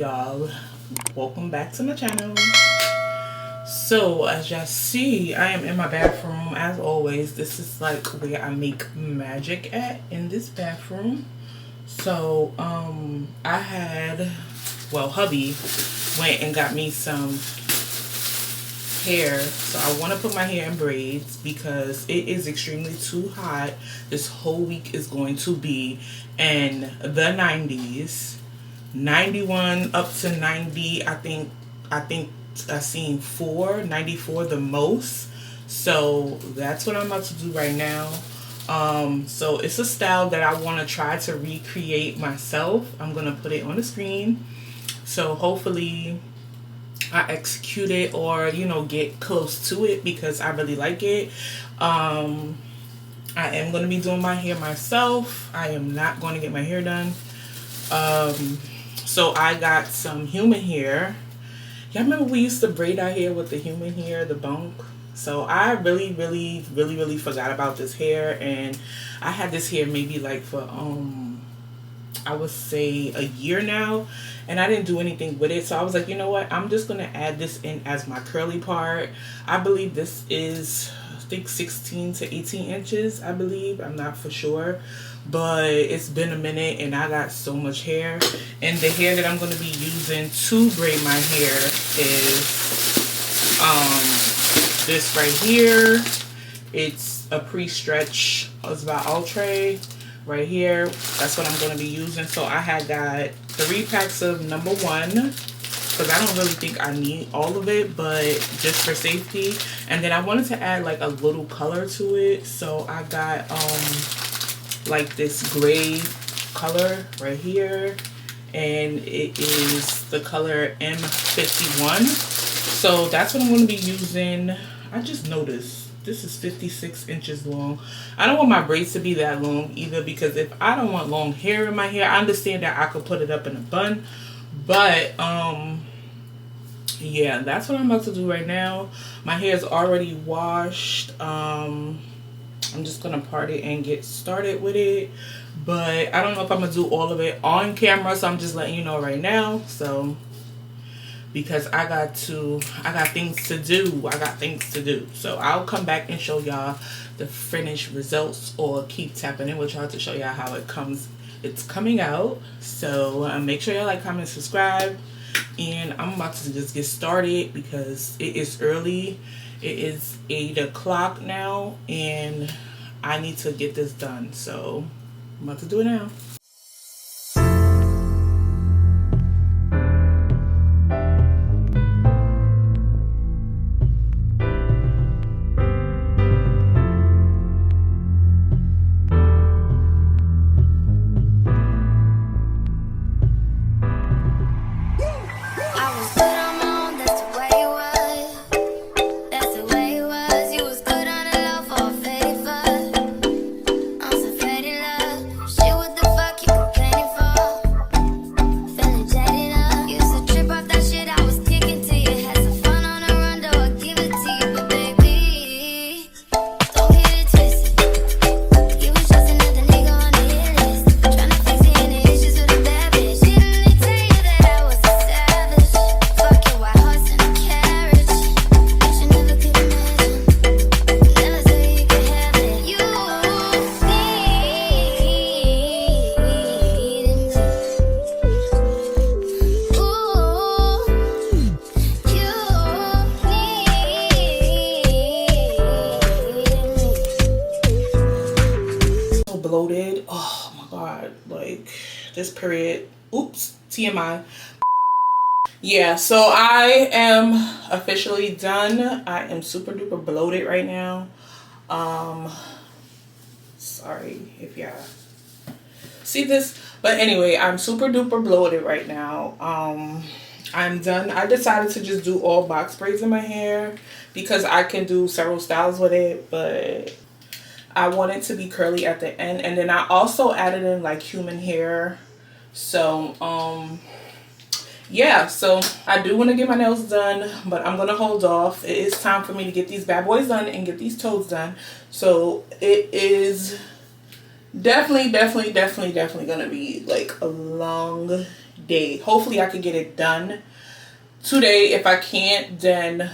y'all, welcome back to my channel. So as y'all see, I am in my bathroom as always. This is like where I make magic at, in this bathroom. So I had, well, hubby went and got me some hair. So I want to put my hair in braids because it is extremely too hot. This whole week is going to be in the 90s. 91 up to 90. I think I've seen 94 the most. So that's what I'm about to do right now. So it's a style that I want to try to recreate myself. I'm gonna put it on the screen, so hopefully I execute it, or get close to it, because I really like it. I am going to be doing my hair myself. I am not going to get my hair done. So I got some human hair. Y'all remember we used to braid our hair with the human hair, the bunk? So I really forgot about this hair, and I had this hair maybe like for I would say a year now, and I didn't do anything with it. So I was like, you know what, I'm just gonna add this in as my curly part. I believe this is, I think 16 to 18 inches, I believe. I'm not for sure, but it's been a minute and I got so much hair. And the hair that I'm going to be using to braid my hair is this right here. It's a pre-stretch, it's by Ultra right here. That's what I'm going to be using. So I had got 3 packs of #1, because I don't really think I need all of it, but just for safety. And then I wanted to add like a little color to it, so I got like this gray color right here, and it is the color M51. So that's what I'm going to be using. I just noticed this is 56 inches long. I don't want my braids to be that long either, because if I don't want long hair in my hair, I understand that I could put it up in a bun, but yeah, that's what I'm about to do right now. My hair is already washed. I'm just gonna part it and get started with it, but I don't know if I'm gonna do all of it on camera, so I'm just letting you know right now. So because I got things to do. So I'll come back and show y'all the finished results, or keep tapping in with y'all to show y'all how it's coming out. So make sure y'all like, comment, subscribe, and I'm about to just get started because it is early. It is 8 o'clock now, and I need to get this done. So I'm about to do it now. Bloated. Oh my god, like this period. Oops, TMI. Yeah, so I am officially done. I am super duper bloated right now. Sorry if y'all see this, but anyway, I'm super duper bloated right now. I'm done. I decided to just do all box braids in my hair because I can do several styles with it, but I want it to be curly at the end. And then I also added in like human hair. So yeah, so I do want to get my nails done, but I'm gonna hold off. It is time for me to get these bad boys done and get these toes done. So it is definitely gonna be like a long day. Hopefully I can get it done today. If I can't, then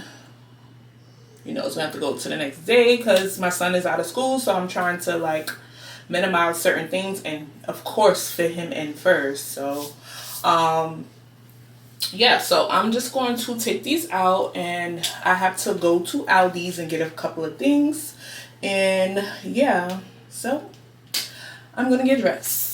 you know, it's gonna have to go to the next day because my son is out of school. So I'm trying to like minimize certain things and of course fit him in first. So yeah, so I'm just going to take these out, and I have to go to Aldi's and get a couple of things. And yeah, so I'm gonna get dressed.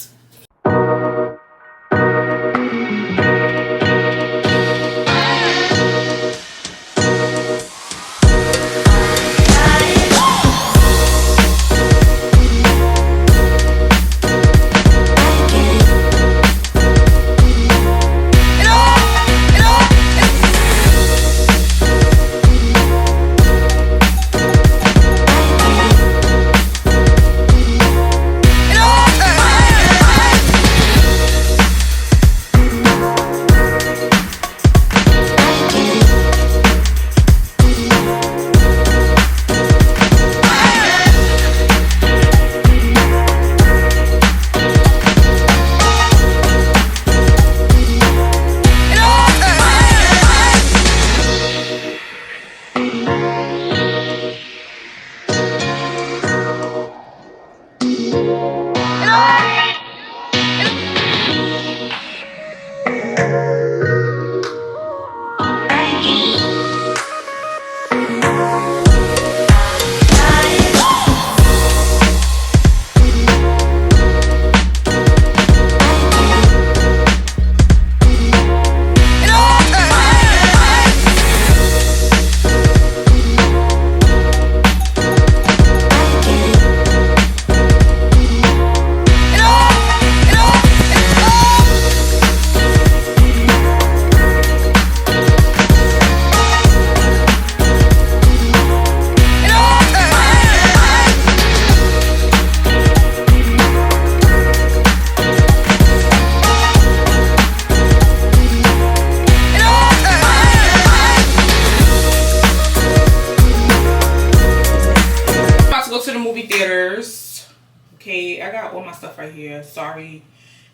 Okay, I got all my stuff right here. Sorry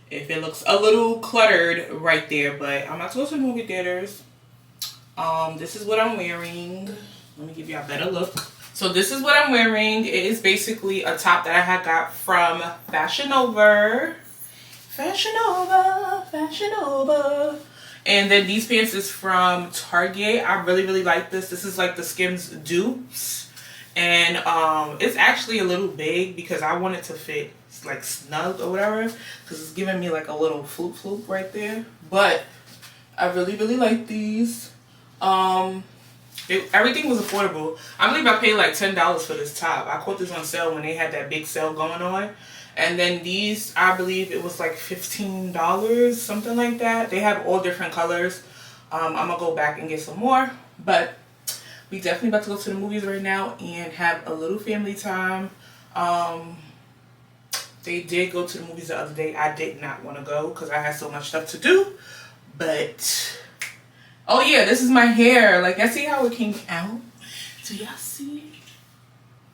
if it looks a little cluttered right there, but I'm about to go to the movie theaters. This is what I'm wearing. Let me give you a better look. So this is what I'm wearing. It is basically a top that I had got from Fashion Over. Fashion Over, Fashion Over. And then these pants is from Target. I really like this. This is like the Skims dupes. And it's actually a little big because I want it to fit like snug or whatever, because it's giving me like a little floop right there. But I really like these. Everything was affordable. I believe I paid like $10 for this top. I caught this on sale when they had that big sale going on. And then these, I believe it was like $15, something like that. They have all different colors. I'm gonna go back and get some more, but we definitely about to go to the movies right now and have a little family time. They did go to the movies the other day. I did not want to go because I had so much stuff to do. But, oh yeah, this is my hair. Like, I see how it came out. Do y'all see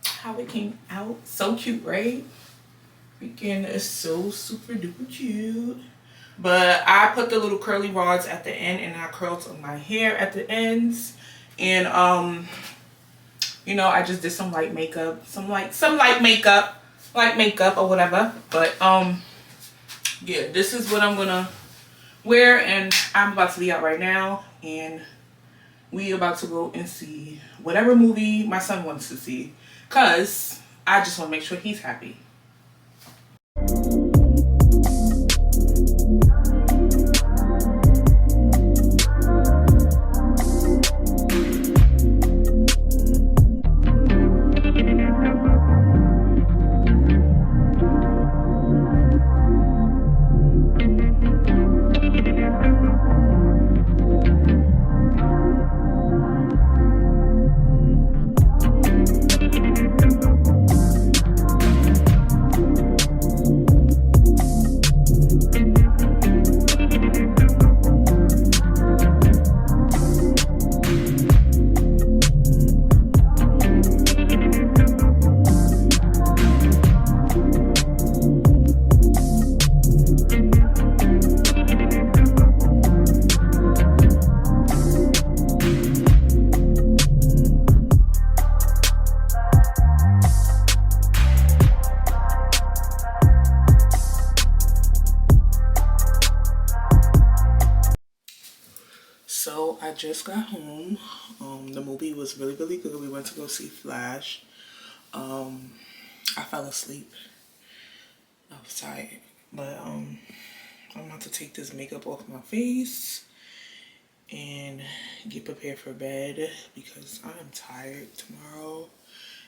how it came out? So cute, right? Freaking is so super duper cute. But I put the little curly rods at the end and I curled my hair at the ends. And you know, I just did some light makeup, some light makeup or whatever. But yeah, this is what I'm gonna wear, and I'm about to be out right now, and we about to go and see whatever movie my son wants to see, cause I just want to make sure he's happy. just got home. The movie was really, really good. We went to go see Flash. I fell asleep. I was tired. But I'm about to take this makeup off my face and get prepared for bed because I'm tired. Tomorrow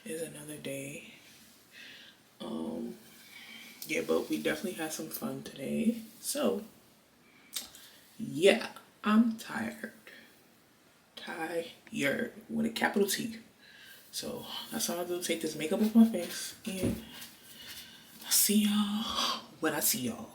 is another day. Yeah, but we definitely had some fun today. So, yeah, I'm tired. Tired with a capital T. So, that's all I'm gonna do. Take this makeup off my face and I'll see y'all when I see y'all.